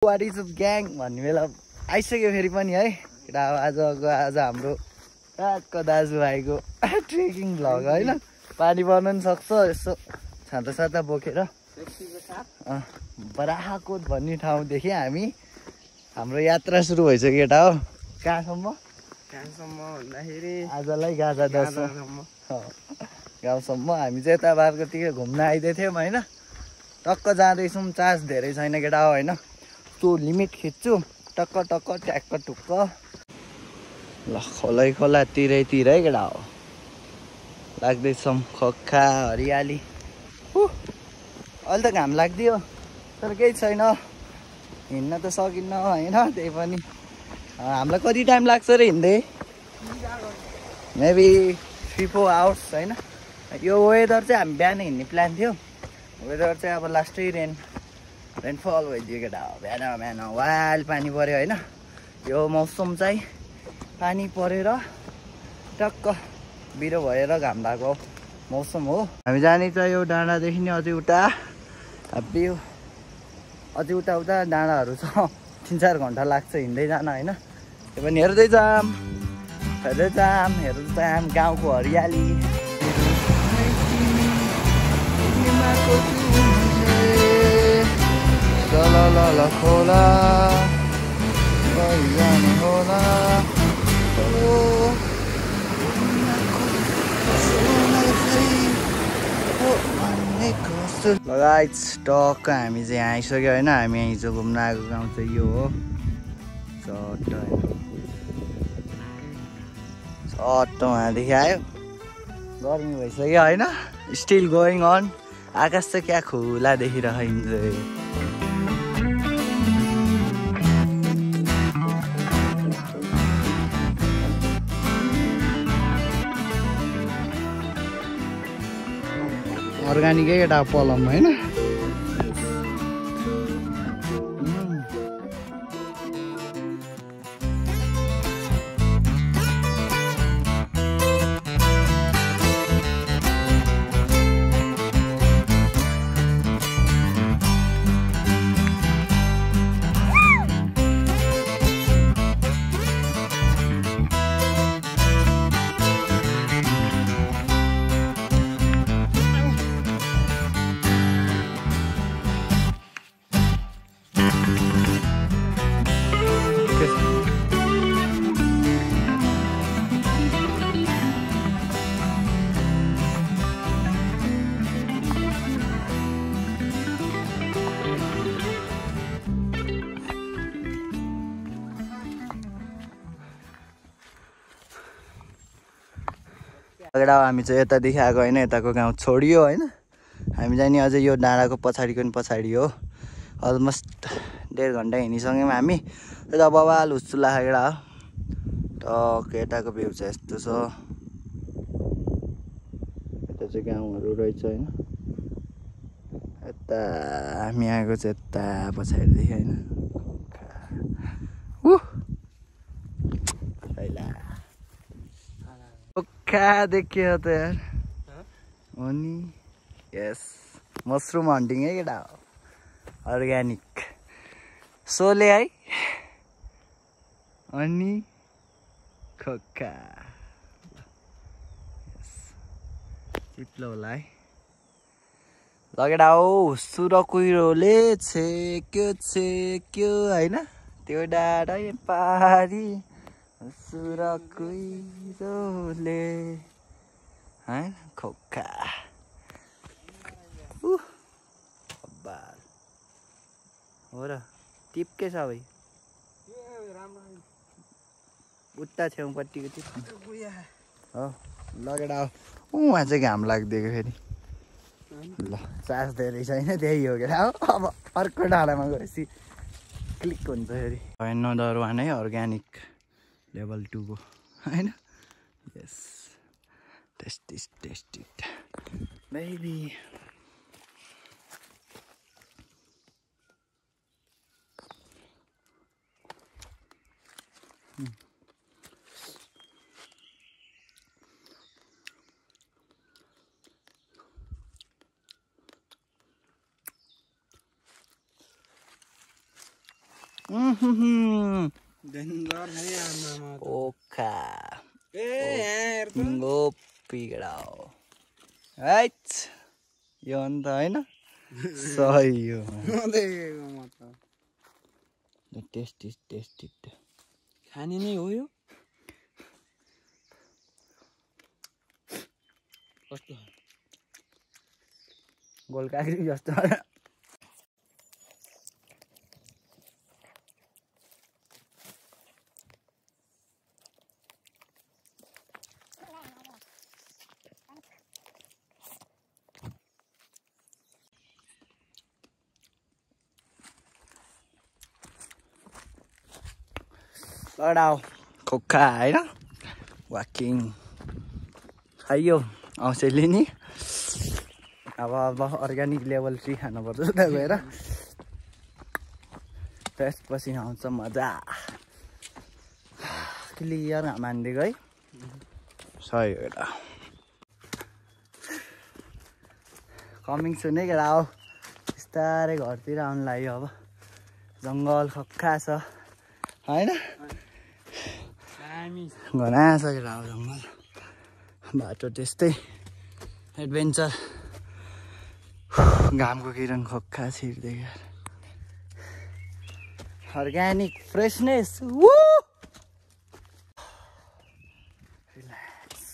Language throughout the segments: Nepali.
वाट इज ग्याङ भन्ने बेला आइसक्यो फेरि पनि है केटा। आज हाम्रो रातको दाजुभाइको ट्रेकिङ भ्लग होइन। पानी पर्नु पनि सक्छ यसो छाता छाता बोकेर बराहकोट भन्ने ठाउँदेखि हाम्रो यात्रा सुरु भइसक्यो केटा हो। कहाँसम्म भन्दाखेरि आजलाई गाजा दससम्म गाउँसम्म। हामी चाहिँ यता बारकोतिर घुम्न आइदिएको थियौँ होइन। टक्क जाँदैछौँ, चार्ज धेरै छैन केटा हो होइन। त्यो लिमिट खिच्छु टक्क टक्क ट्याक्क टुक्क ल खोला तिरै केटा हो। लाग्दैछौँ खक्का हरियाली। अहिले त घाम लाग्दियो तर केही छैन, हिँड्न त सकिन्न होइन। त्यही पनि हामीलाई कति टाइम लाग्छ र हिँड्दै? मेबी 3-4 आवर्स होइन। यो वेदर चाहिँ हामी बिहानै हिँड्ने प्लान थियो। वेदर चाहिँ अब लास्टै रेनफल भइदियो केटा हो। बिहान वाल पानी पऱ्यो होइन। यो मौसम चाहिँ पानी परेर टक्क बिरो भएर घाम भएको मौसम हो। हामी जाने चाहिँ यो डाँडादेखि नै अझै उता अझै उता डाँडाहरू छ। 3-4 घन्टा लाग्छ हिँड्दै जान होइन। त्यो पनि हेर्दै जाम गाउँको हरियाली। खोला गाइस टक्क हामी चाहिँ यहाँ आइसक्यो होइन। हामी हिजो घुम्न आएको गाउँ चाहिँ यो हो। चट्ट उहाँदेखि आयो। गर्मी भइसक्यो होइन। Still going on. आकाश चाहिँ क्या खुला देखिरहन्छ। अर्ग्यानिकै केटा पलम होइन। अगाडि हामी चाहिँ यतादेखि आएको होइन। यताको गाउँ छोडियो होइन। हामी जाने अझै यो डाँडाको पछाडिको नि पछाडि हो। अलमोस्ट 1.5 घन्टा हिँडिसक्यौँ हामी। यता बबाल हुच्चु लागेको हो। टक्क यताको भ्यू चाहिँ यस्तो छ। यता चाहिँ गाउँहरू रहेछ होइन। यता हामी आएको चाहिँ यता पछाडिदेखि होइन। कहाँ देखियो त यार हो नि। यस मसरुम हन्टिङ है केटा हो। अर्ग्यानिक सोले है। अनि खक्का चिप्लो होला है। लगेडा हो सुर कुहिरोले छेक्यो होइन। त्यो डाँडा पारी सुर कुहिरोले होइन खोक्का हो र टिपकै छ भाइ। उता छेउपट्टिको टिप हो लगेर आऊ। उहाँ चाहिँ घाम लाग्दिएको फेरि। ल चार्ज धेरै छैन त्यही हो क्या हो। अब अर्को डाँडामा गएपछि क्लिक हुन्छ फेरि। नम्बर 1 है अर्ग्यानिक लेभल 2 को होइन। यस टेस्टी बेबी। ओखा गोपी केटा हो हैट यो अन्त हैन सही हो टेस्टी खाने नै हो यो कस्तो गोलकाक्री जस्तो लडाउ खोक्का होइन वाकिङ खाइयो औँसेली नि अब अर्ग्यानिक लेभल 3 खानुपर्छ उता गएर त्यसपछि आउँछ मजा क्लियर घाम हानिदिएको है सही हो केटा कमिङ सुन है केटा हो बिस्तारै घरतिर आउनु लाग्यो अब जङ्गल खक्का छ होइन घना छ केटा हो जङ्गल बाटो त्यस्तै एडभेन्चर घामको किरण खक्का छिर्दै अर्ग्यानिक फ्रेसनेस रिल्याक्स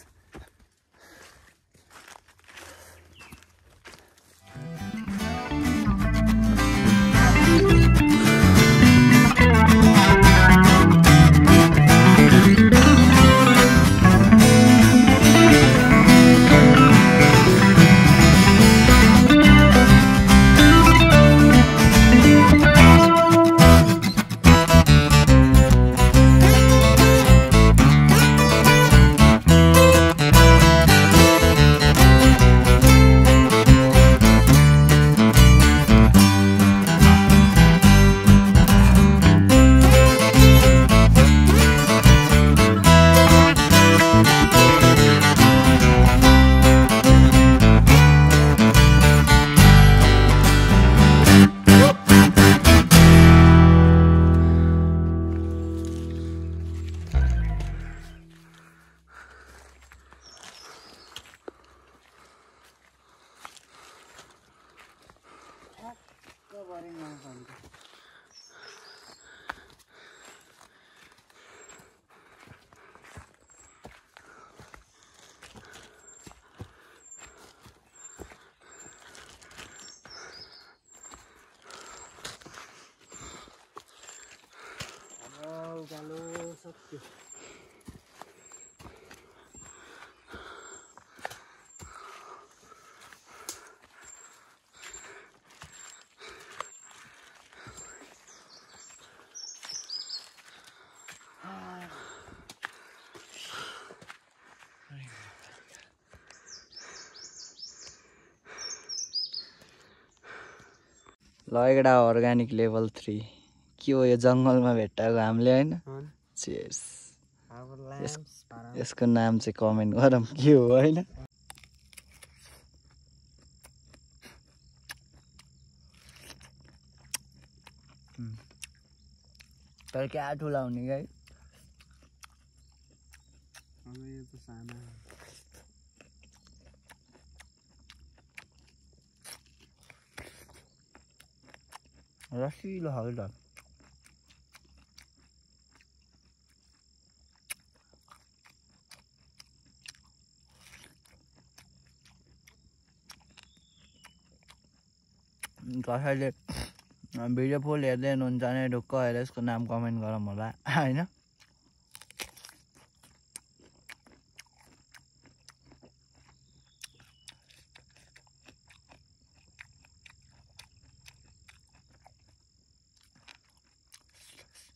लगेडा अर्ग्यानिक लेभल 3 के हो यो जङ्गलमा भेट्टाएको हामीले होइन चेयर्स यसको नाम चाहिँ कमेन्ट गरौँ के हो होइन तर क्या ठुला हुने गाई रसिलो खालको त कसैले भिडियो फुल हेर्दै हुनुहुन्छ भने ढुक्क हेरेर यसको नाम कमेन्ट गरौँ होला होइन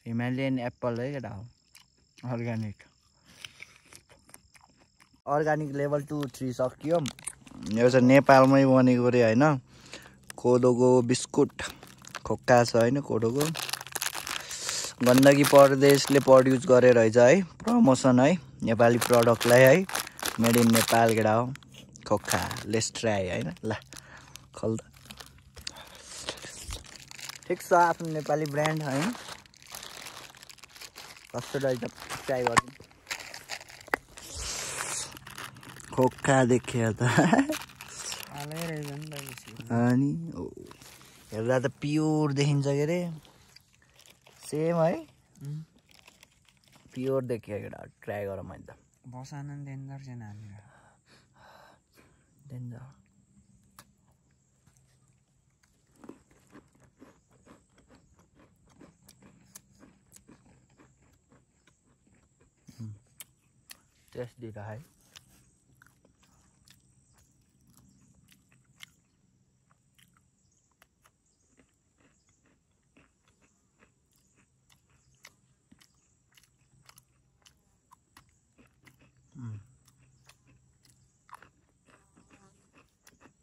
हिमालयन एप्पल है केटा हो अर्ग्यानिक लेभल 2 3 सकियो यो चाहिँ नेपालमै बनेको रे होइन कोदोको बिस्कुट खोक्का छ होइन कोदोको गण्डकी प्रदेशले प्रड्युस गरेर रहेछ है प्रमोसन है नेपाली प्रडक्टलाई है मेड इन नेपाल केटा हो खोक्का लेट्स ट्राई होइन ल खल्दा ठिक छ आफ्नो नेपाली ब्रान्ड होइन कस्तो रहेछ ट्राई गर्नु खोक्का देख्यो त अनि हेर्दा त प्योर देखिन्छ के अरे सेम है प्योर देखियो केटा ट्राई गरौँ मैले त बसाना डेन्जर छैन हामी डेन्जर टेस्ट दिँदा है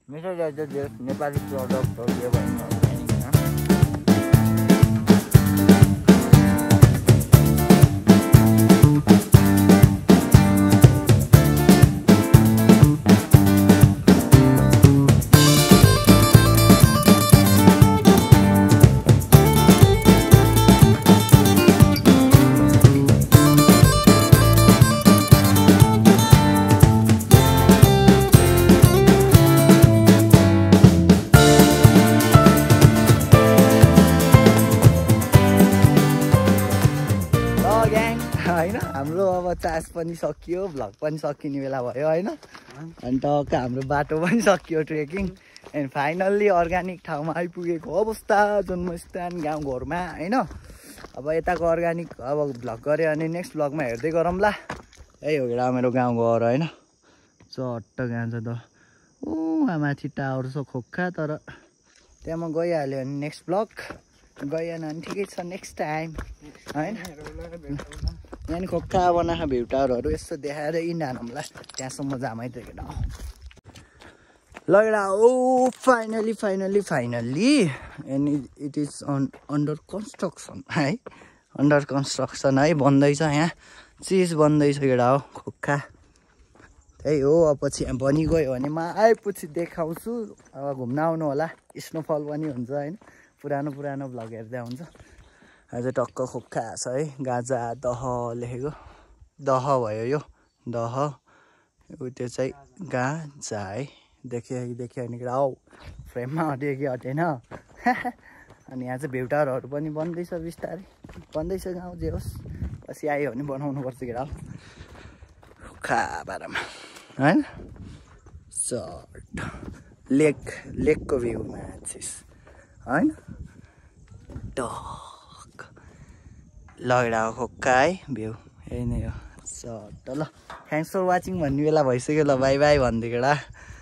मिठो रहेछ नेपाली प्रडक्टहरू यो भन्नु होइन हाम्रो अब चास पनि सकियो भ्लग पनि सकिने बेला भयो होइन अनि टक्क हाम्रो बाटो पनि सकियो ट्रेकिङ एन्ड फाइनल्ली अर्ग्यानिक ठाउँमा आइपुगेको अवस्था जन्मस्थान गाउँघरमा होइन अब यताको अर्ग्यानिक अब भ्लग गऱ्यो भने नेक्स्ट भ्लगमा हेर्दै गरौँला यही हो केटा मेरो गाउँघर होइन चट्ट गएको छ त माथि टावर छ खोक्का तर त्यहाँमा गइहाल्यो भने नेक्स्ट भ्लग गएन भने ठिकै छ नेक्स्ट टाइम होइन यहाँ नि खोक्का बनाएको भ्यू टावरहरू यस्तो देखाएर इन्डानहरूलाई त्यहाँसम्म जामै त केटा ल केटा finally and it is under construction है अन्डर कन्स्ट्रक्सन है बन्दैछ यहाँ चिज बन्दैछ केटा हो खोक्का त्यही हो अब पछि बनिगयो भने म आएपछि देखाउँछु अब घुम्न आउनु होला स्नोफल पनि हुन्छ होइन पुरानो भ्लग हेर्दा हुन्छ आज टक्क खोक्का छ है गाजा दह लेखेको दह भयो यो दह त्यो चाहिँ गाजा है देखियो भने केटा हौ फ्रेममा हट्यो कि हटेन अनि यहाँ चाहिँ भ्यू टावरहरू पनि बन्दैछ बिस्तारै बन्दैछ गाउँ जे होस् पछि आयो भने बनाउनु पर्छ केटा हो खोक्का बाह्रमा होइन सर्ट लेकको भ्यू मान्छेस होइन टक लगेडा खोक्का है भ्यू यही नै हो सर्ट ल थ्याङ्क्स फर वाचिङ भन्ने बेला भइसक्यो ल बाई बाई भनिदियो केटा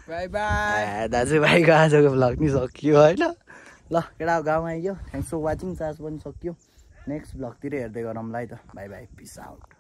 बाई बाई दाजुभाइको आजको भ्लग नि सकियो होइन ल केटा गाउँ आइयो थ्याङ्क्स फर वाचिङ चार्ज पनि सकियो नेक्स्ट भ्लगतिर हेर्दै गरौँला है त बाई बाई पिस आउट